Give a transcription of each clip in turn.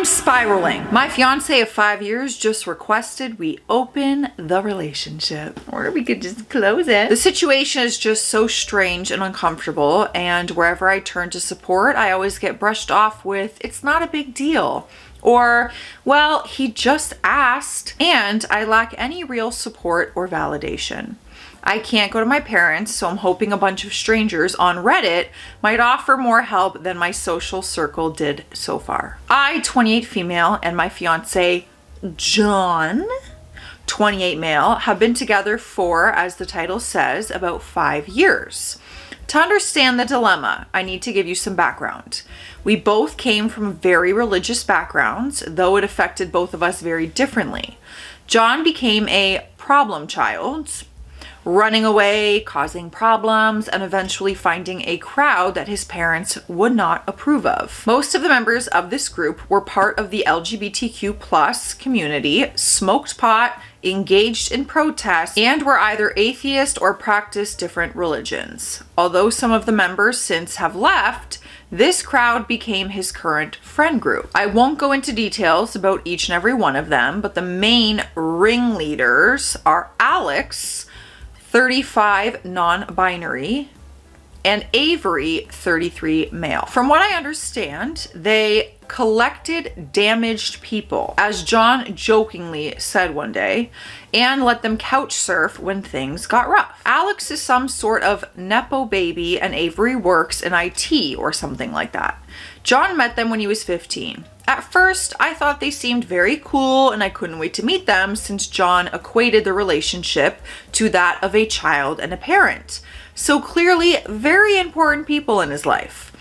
I'm spiraling. My fiance of 5 years just requested we open the relationship, or we could just close it. The situation is just so strange and uncomfortable, and wherever I turn to support, I always get brushed off with, it's not a big deal. Or, well, he just asked, and I lack any real support or validation. I can't go to my parents, so I'm hoping a bunch of strangers on Reddit might offer more help than my social circle did so far. I, 28 female, and my fiance, John, 28 male, have been together for, as the title says, about 5 years. To understand the dilemma, I need to give you some background. We both came from very religious backgrounds, though it affected both of us very differently. John became a problem child, running away, causing problems, and eventually finding a crowd that his parents would not approve of. Most of the members of this group were part of the LGBTQ+ community, smoked pot, engaged in protests, and were either atheist or practiced different religions. Although some of the members since have left, this crowd became his current friend group. I won't go into details about each and every one of them, but the main ringleaders are Alex, 35 non-binary, and Avery, 33 male. From what I understand, they collected damaged people, as John jokingly said one day, and let them couch surf when things got rough. Alex is some sort of nepo baby, and Avery works in IT or something like that. John met them when he was 15. At first, I thought they seemed very cool and I couldn't wait to meet them since John equated the relationship to that of a child and a parent. So clearly, very important people in his life.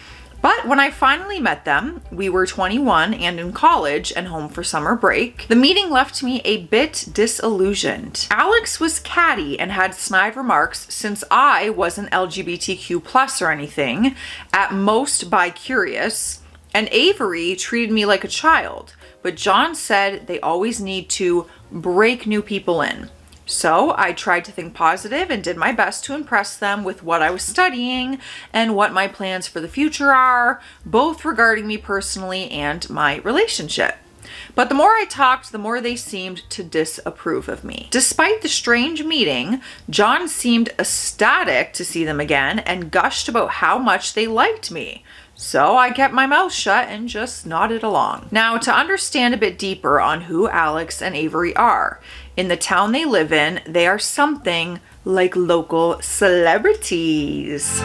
But when I finally met them, we were 21 and in college and home for summer break. The meeting left me a bit disillusioned. Alex was catty and had snide remarks since I wasn't LGBTQ+ or anything, at most bi-curious. And Avery treated me like a child, but John said they always need to break new people in. So I tried to think positive and did my best to impress them with what I was studying and what my plans for the future are, both regarding me personally and my relationship. But the more I talked, the more they seemed to disapprove of me. Despite the strange meeting, John seemed ecstatic to see them again and gushed about how much they liked me. So I kept my mouth shut and just nodded along. Now, to understand a bit deeper on who Alex and Avery are, in the town they live in, they are something like local celebrities.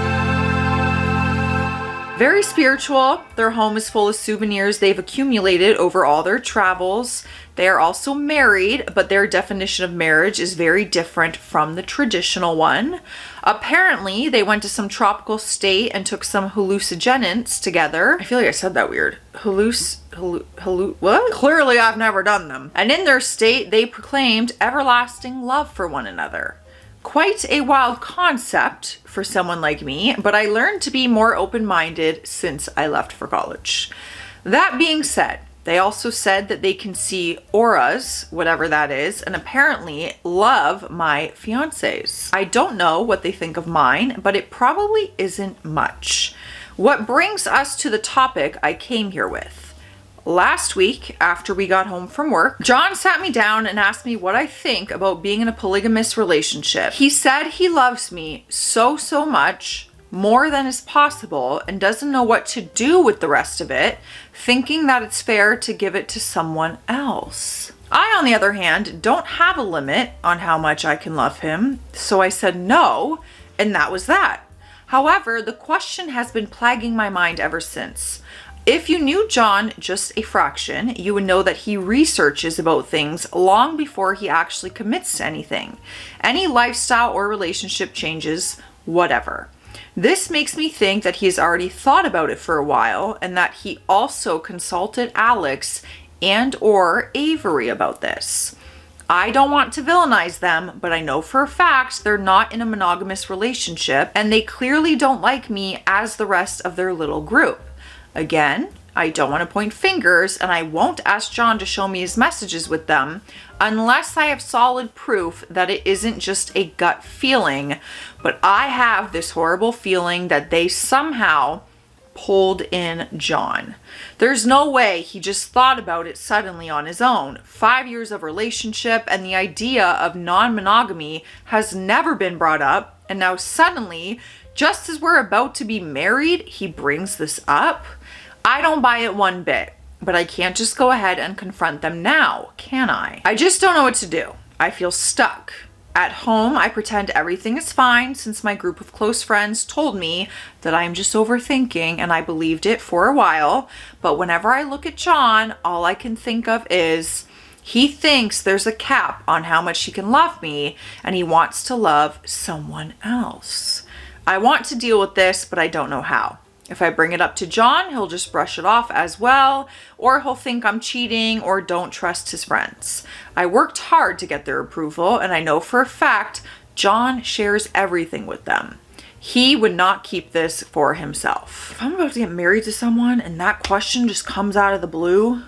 Very spiritual. Their home is full of souvenirs they've accumulated over all their travels. They are also married, but their definition of marriage is very different from the traditional one. Apparently, they went to some tropical state and took some hallucinogens together. I feel like I said that weird. What? Clearly, I've never done them. And in their state, they proclaimed everlasting love for one another. Quite a wild concept for someone like me, but I learned to be more open-minded since I left for college. That being said, they also said that they can see auras, whatever that is, and apparently love my fiancés. I don't know what they think of mine, but it probably isn't much. What brings us to the topic I came here with. Last week, after we got home from work, John sat me down and asked me what I think about being in a polygamous relationship. He said he loves me so much, more than is possible, and doesn't know what to do with the rest of it, thinking that it's fair to give it to someone else. I, on the other hand, don't have a limit on how much I can love him, so I said no, and that was that. However, the question has been plaguing my mind ever since. If you knew John just a fraction, you would know that he researches about things long before he actually commits to anything. Any lifestyle or relationship changes, whatever. This makes me think that he has already thought about it for a while and that he also consulted Alex and or Avery about this. I don't want to villainize them, but I know for a fact they're not in a monogamous relationship and they clearly don't like me as the rest of their little group. Again, I don't want to point fingers and I won't ask John to show me his messages with them unless I have solid proof that it isn't just a gut feeling, but I have this horrible feeling that they somehow pulled in John. There's no way he just thought about it suddenly on his own. 5 years of relationship and the idea of non-monogamy has never been brought up, and now suddenly, just as we're about to be married, he brings this up? I don't buy it one bit, but I can't just go ahead and confront them now, can I? I just don't know what to do. I feel stuck. At home, I pretend everything is fine since my group of close friends told me that I'm just overthinking, and I believed it for a while. But whenever I look at John, all I can think of is he thinks there's a cap on how much he can love me, and he wants to love someone else. I want to deal with this, but I don't know how. If I bring it up to John, he'll just brush it off as well, or he'll think I'm cheating or don't trust his friends. I worked hard to get their approval, and I know for a fact John shares everything with them. He would not keep this for himself. If I'm about to get married to someone and that question just comes out of the blue,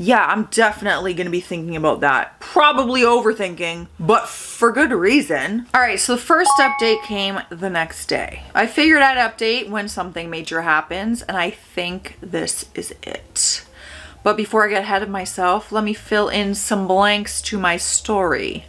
yeah, I'm definitely going to be thinking about that. Probably overthinking, but for good reason. All right, so the first update came the next day. I figured I'd update when something major happens, and I think this is it. But before I get ahead of myself, let me fill in some blanks to my story.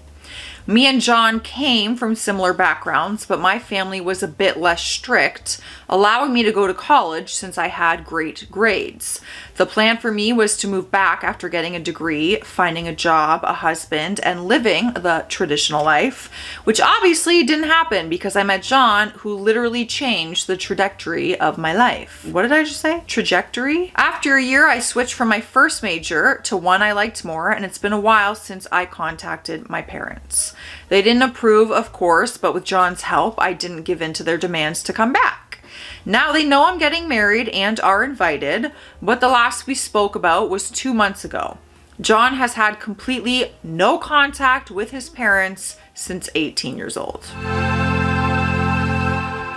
Me and John came from similar backgrounds, but my family was a bit less strict, allowing me to go to college since I had great grades. The plan for me was to move back after getting a degree, finding a job, a husband, and living the traditional life, which obviously didn't happen because I met John, who literally changed the trajectory of my life. What did I just say? Trajectory? After a year, I switched from my first major to one I liked more, and it's been a while since I contacted my parents. They didn't approve, of course, but with John's help, I didn't give in to their demands to come back. Now they know I'm getting married and are invited, but the last we spoke about was 2 months ago. John has had completely no contact with his parents since 18 years old.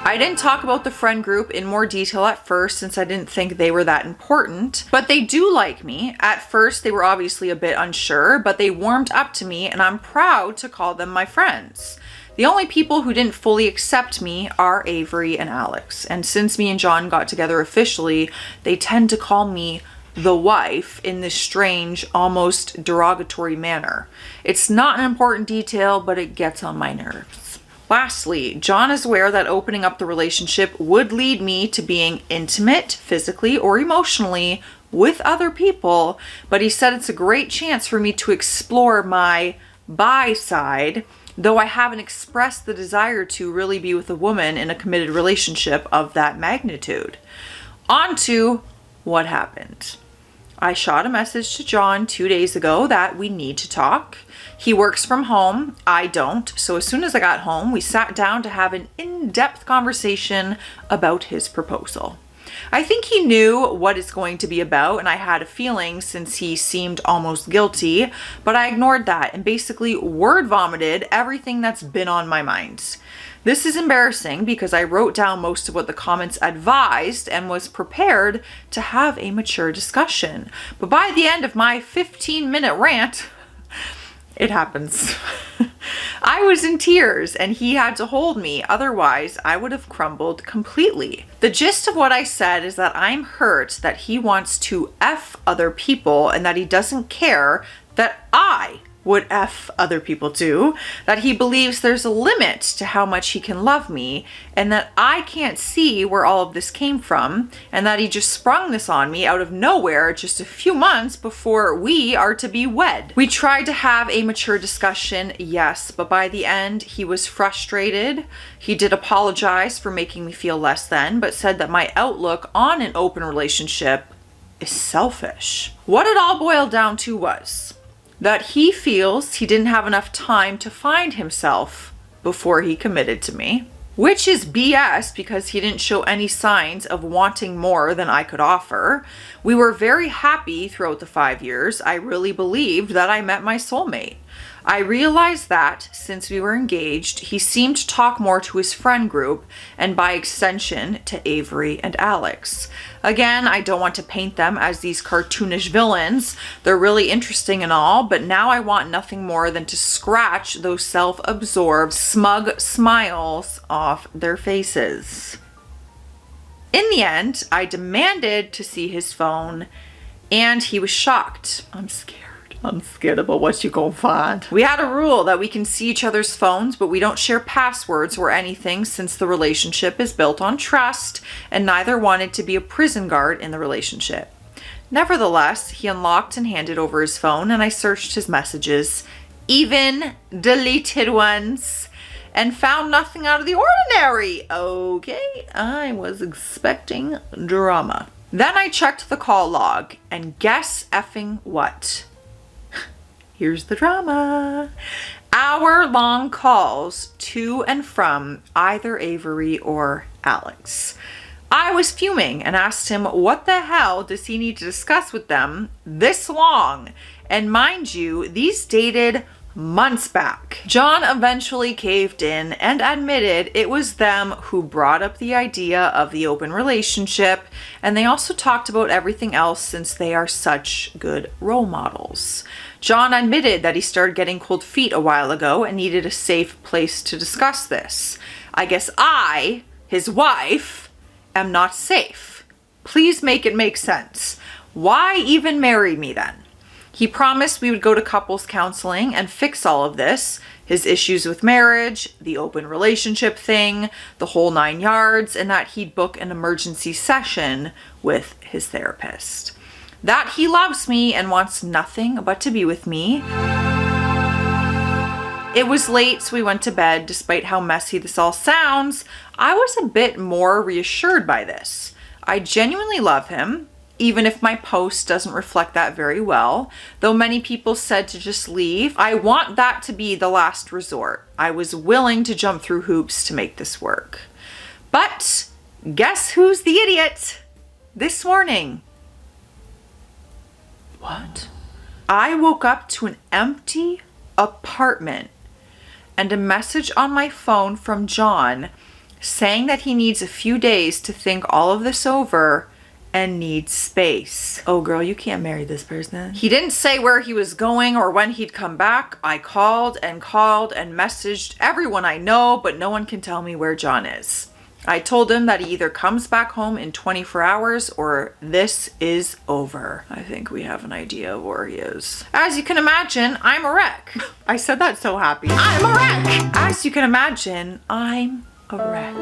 I didn't talk about the friend group in more detail at first since I didn't think they were that important, but they do like me. At first, they were obviously a bit unsure, but they warmed up to me, and I'm proud to call them my friends. The only people who didn't fully accept me are Avery and Alex, and since me and John got together officially, they tend to call me the wife in this strange, almost derogatory manner. It's not an important detail, but it gets on my nerves. Lastly, John is aware that opening up the relationship would lead me to being intimate, physically or emotionally, with other people, but he said it's a great chance for me to explore my bi side, though I haven't expressed the desire to really be with a woman in a committed relationship of that magnitude. On to what happened. I shot a message to John 2 days ago that we need to talk. He works from home, I don't, so as soon as I got home, we sat down to have an in-depth conversation about his proposal. I think he knew what it's going to be about, and I had a feeling since he seemed almost guilty, but I ignored that and basically word vomited everything that's been on my mind. This is embarrassing because I wrote down most of what the comments advised and was prepared to have a mature discussion. But by the end of my 15-minute rant, it happens. I was in tears and he had to hold me, otherwise I would have crumbled completely. The gist of what I said is that I'm hurt that he wants to F other people and that he doesn't care that I would F other people too, that he believes there's a limit to how much he can love me, and that I can't see where all of this came from, and that he just sprung this on me out of nowhere just a few months before we are to be wed. We tried to have a mature discussion, yes, but by the end, he was frustrated. He did apologize for making me feel less than, but said that my outlook on an open relationship is selfish. What it all boiled down to was that he feels he didn't have enough time to find himself before he committed to me, which is BS because he didn't show any signs of wanting more than I could offer. We were very happy throughout the 5 years. I really believed that I met my soulmate. I realized that since we were engaged, he seemed to talk more to his friend group and by extension to Avery and Alex. Again, I don't want to paint them as these cartoonish villains. They're really interesting and all, but now I want nothing more than to scratch those self-absorbed, smug smiles off their faces. In the end, I demanded to see his phone, and he was shocked. I'm scared. I'm scared about what you gonna find. We had a rule that we can see each other's phones, but we don't share passwords or anything since the relationship is built on trust, and neither wanted to be a prison guard in the relationship. Nevertheless, he unlocked and handed over his phone, and I searched his messages, even deleted ones, and found nothing out of the ordinary. Okay, I was expecting drama. Then I checked the call log, and guess effing what? Here's the drama. Hour-long calls to and from either Avery or Alex. I was fuming and asked him what the hell does he need to discuss with them this long? And mind you, these dated months back. John eventually caved in and admitted it was them who brought up the idea of the open relationship, and they also talked about everything else since they are such good role models. John admitted that he started getting cold feet a while ago and needed a safe place to discuss this. I guess I, his wife, am not safe. Please make it make sense. Why even marry me then? He promised we would go to couples counseling and fix all of this, his issues with marriage, the open relationship thing, the whole 9 yards, and that he'd book an emergency session with his therapist. That he loves me and wants nothing but to be with me. It was late, so we went to bed. Despite how messy this all sounds, I was a bit more reassured by this. I genuinely love him, even if my post doesn't reflect that very well. Though many people said to just leave, I want that to be the last resort. I was willing to jump through hoops to make this work. But guess who's the idiot? This morning. What? I woke up to an empty apartment and a message on my phone from John saying that he needs a few days to think all of this over and needs space. Oh girl, you can't marry this person. He didn't say where he was going or when he'd come back. I called and messaged everyone I know, but no one can tell me where John is. I told him that he either comes back home in 24 hours or this is over. I think we have an idea of where he is. As you can imagine, I'm a wreck. I said that so happy. I'm a wreck! As you can imagine, I'm a wreck.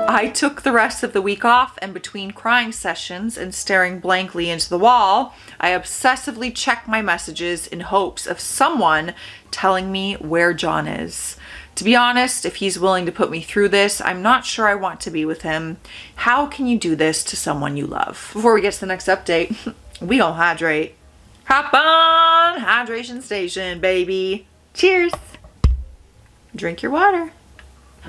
I took the rest of the week off, and between crying sessions and staring blankly into the wall, I obsessively checked my messages in hopes of someone telling me where John is. To be honest, if he's willing to put me through this, I'm not sure I want to be with him. How can you do this to someone you love? Before we get to the next update, we gonna hydrate. Hop on, hydration station, baby. Cheers. Drink your water.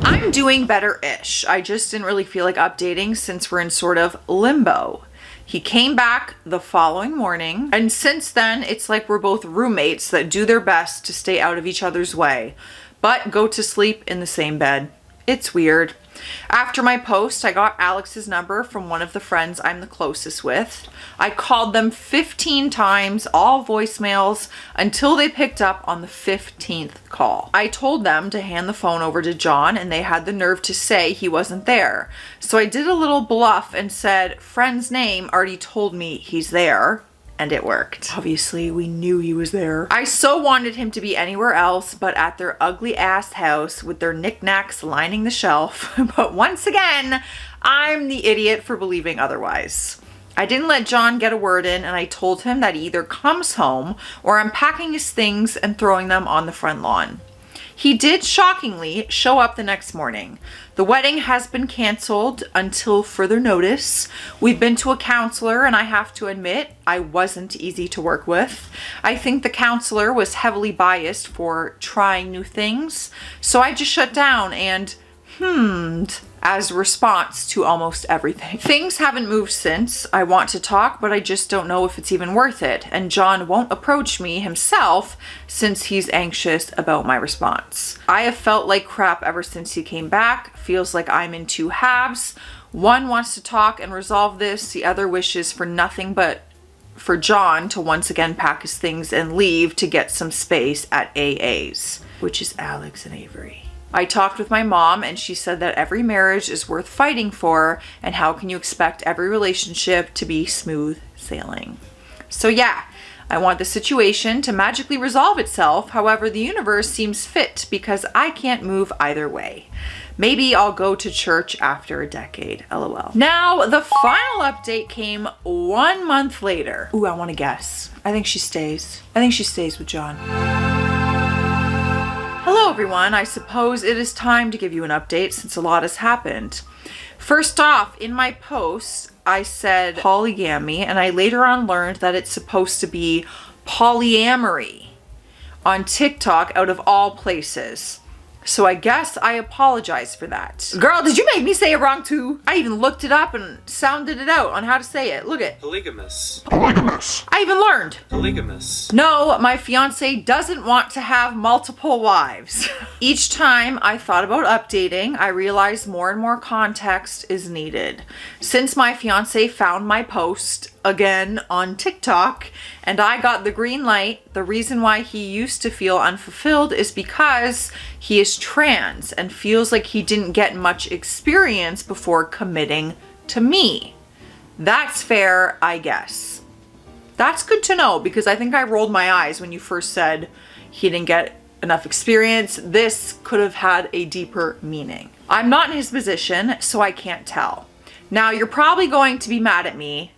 I'm doing better-ish. I just didn't really feel like updating since we're in sort of limbo. He came back the following morning, and since then, it's like we're both roommates that do their best to stay out of each other's way, but go to sleep in the same bed. It's weird. After my post, I got Alex's number from one of the friends I'm the closest with. I called them 15 times, all voicemails, until they picked up on the 15th call. I told them to hand the phone over to John, and they had the nerve to say he wasn't there. So I did a little bluff and said, friend's name already told me he's there. And it worked. Obviously, we knew he was there. I so wanted him to be anywhere else but at their ugly ass house with their knickknacks lining the shelf. But once again, I'm the idiot for believing otherwise. I didn't let John get a word in, and I told him that he either comes home or I'm packing his things and throwing them on the front lawn. He did shockingly show up the next morning. The wedding has been canceled until further notice. We've been to a counselor, and I have to admit, I wasn't easy to work with. I think the counselor was heavily biased for trying new things, so I just shut down and hummed as a response to almost everything. Things haven't moved since. I want to talk, but I just don't know if it's even worth it. And John won't approach me himself since he's anxious about my response. I have felt like crap ever since he came back. Feels like I'm in two halves. One wants to talk and resolve this. The other wishes for nothing but for John to once again pack his things and leave to get some space at AA's, which is Alex and Avery. I talked with my mom and she said that every marriage is worth fighting for, and how can you expect every relationship to be smooth sailing? So yeah, I want the situation to magically resolve itself. However, the universe seems fit because I can't move either way. Maybe I'll go to church after a decade, lol. Now, the final update came 1 month later. Ooh, I want to guess. I think she stays. I think she stays with John. Hello everyone, I suppose it is time to give you an update since a lot has happened. First off, in my post, I said polygamy, and I later on learned that it's supposed to be polyamory on TikTok out of all places. So I guess I apologize for that. Girl, did you make me say it wrong too? I even looked it up and sounded it out on how to say it. Look at polygamous. Polygamous. I even learned. Polygamous. No, my fiance doesn't want to have multiple wives. Each time I thought about updating, I realized more and more context is needed. Since my fiance found my post again on TikTok and I got the green light, the reason why he used to feel unfulfilled is because he is trans and feels like he didn't get much experience before committing to me. That's fair, I guess. That's good to know because I think I rolled my eyes when you first said he didn't get enough experience. This could have had a deeper meaning. I'm not in his position, so I can't tell. Now, you're probably going to be mad at me,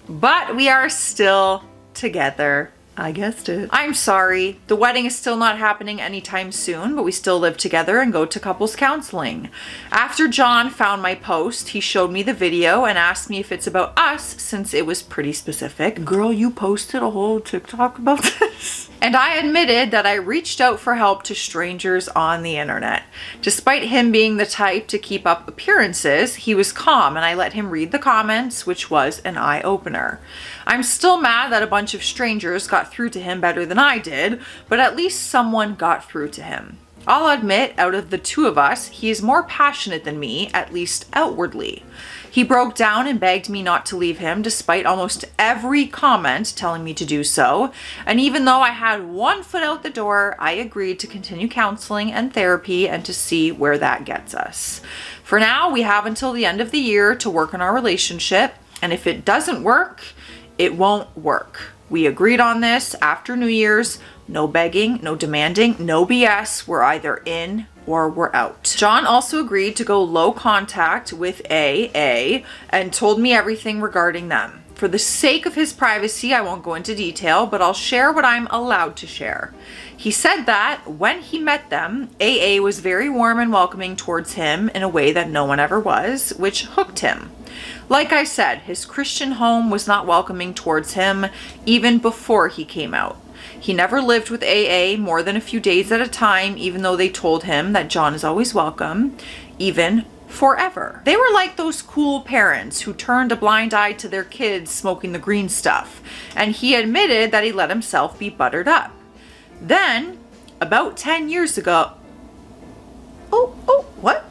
but we are still together. I guessed it. I'm sorry. The wedding is still not happening anytime soon, but we still live together and go to couples counseling. After John found my post, he showed me the video and asked me if it's about us since it was pretty specific. Girl, you posted a whole TikTok about this? And I admitted that I reached out for help to strangers on the internet. Despite him being the type to keep up appearances, he was calm and I let him read the comments, which was an eye-opener. I'm still mad that a bunch of strangers got through to him better than I did, but at least someone got through to him. I'll admit, out of the two of us, he is more passionate than me, at least outwardly. He broke down and begged me not to leave him despite almost every comment telling me to do so. And even though I had one foot out the door, I agreed to continue counseling and therapy and to see where that gets us. For now, we have until the end of the year to work on our relationship. And if it doesn't work, it won't work. We agreed on this after New Year's. No begging, no demanding, no BS. We're either in or we're out. John also agreed to go low contact with AA and told me everything regarding them. For the sake of his privacy, I won't go into detail, but I'll share what I'm allowed to share. He said that when he met them, AA was very warm and welcoming towards him in a way that no one ever was, which hooked him. Like I said, his Christian home was not welcoming towards him even before he came out. He never lived with AA more than a few days at a time, even though they told him that John is always welcome, even forever. They were like those cool parents who turned a blind eye to their kids smoking the green stuff, and he admitted that he let himself be buttered up. Then, about 10 years ago,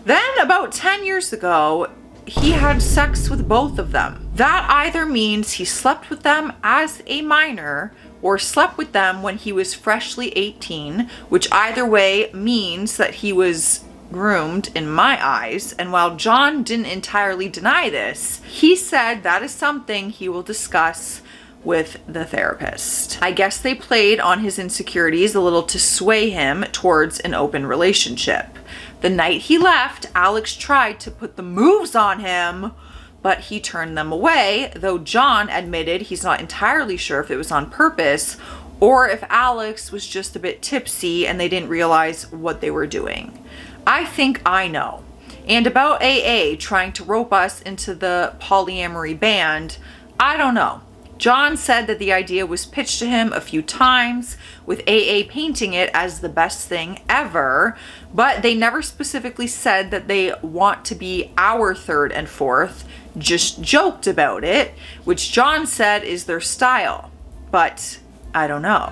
Then, about 10 years ago, he had sex with both of them. That either means he slept with them as a minor or slept with them when he was freshly 18, which either way means that he was groomed in my eyes. And while John didn't entirely deny this, he said that is something he will discuss with the therapist. I guess they played on his insecurities a little to sway him towards an open relationship. The night he left, Alex tried to put the moves on him, but he turned them away, though John admitted he's not entirely sure if it was on purpose or if Alex was just a bit tipsy and they didn't realize what they were doing. I think I know. And about AA trying to rope us into the polyamory band, I don't know. John said that the idea was pitched to him a few times, with AA painting it as the best thing ever, but they never specifically said that they want to be our third and fourth, just joked about it, which John said is their style. But I don't know.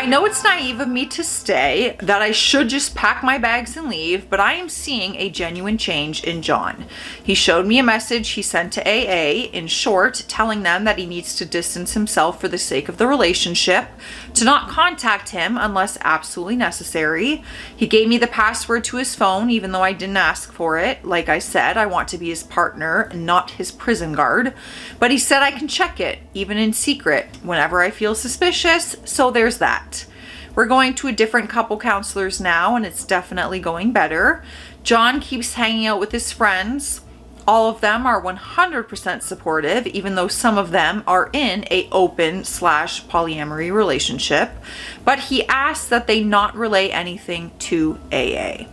I know it's naive of me to say that I should just pack my bags and leave, but I am seeing a genuine change in John. He showed me a message he sent to AA, in short, telling them that he needs to distance himself for the sake of the relationship, to not contact him unless absolutely necessary. He gave me the password to his phone, even though I didn't ask for it. Like I said, I want to be his partner, not his prison guard. But he said I can check it, even in secret, whenever I feel suspicious, so there's that. We're going to a different couple counselors now, and it's definitely going better. John keeps hanging out with his friends. All of them are 100% supportive, even though some of them are in a open/polyamory relationship. But he asks that they not relay anything to AA.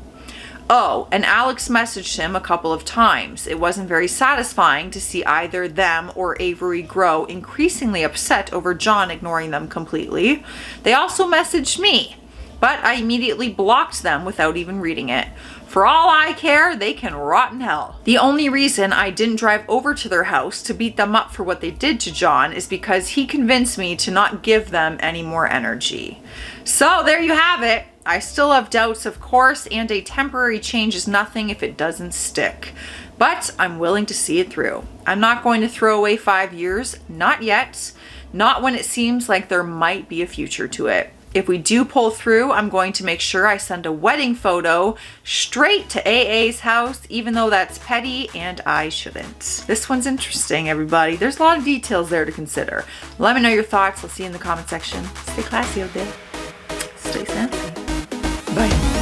Oh, and Alex messaged him a couple of times. It wasn't very satisfying to see either them or Avery grow increasingly upset over John ignoring them completely. They also messaged me, but I immediately blocked them without even reading it. For all I care, they can rot in hell. The only reason I didn't drive over to their house to beat them up for what they did to John is because he convinced me to not give them any more energy. So there you have it. I still have doubts, of course, and a temporary change is nothing if it doesn't stick. But I'm willing to see it through. I'm not going to throw away 5 years, not yet. Not when it seems like there might be a future to it. If we do pull through, I'm going to make sure I send a wedding photo straight to AA's house, even though that's petty and I shouldn't. This one's interesting, everybody. There's a lot of details there to consider. Let me know your thoughts. I'll see you in the comment section. Stay classy out there. Stay sassy. Bye.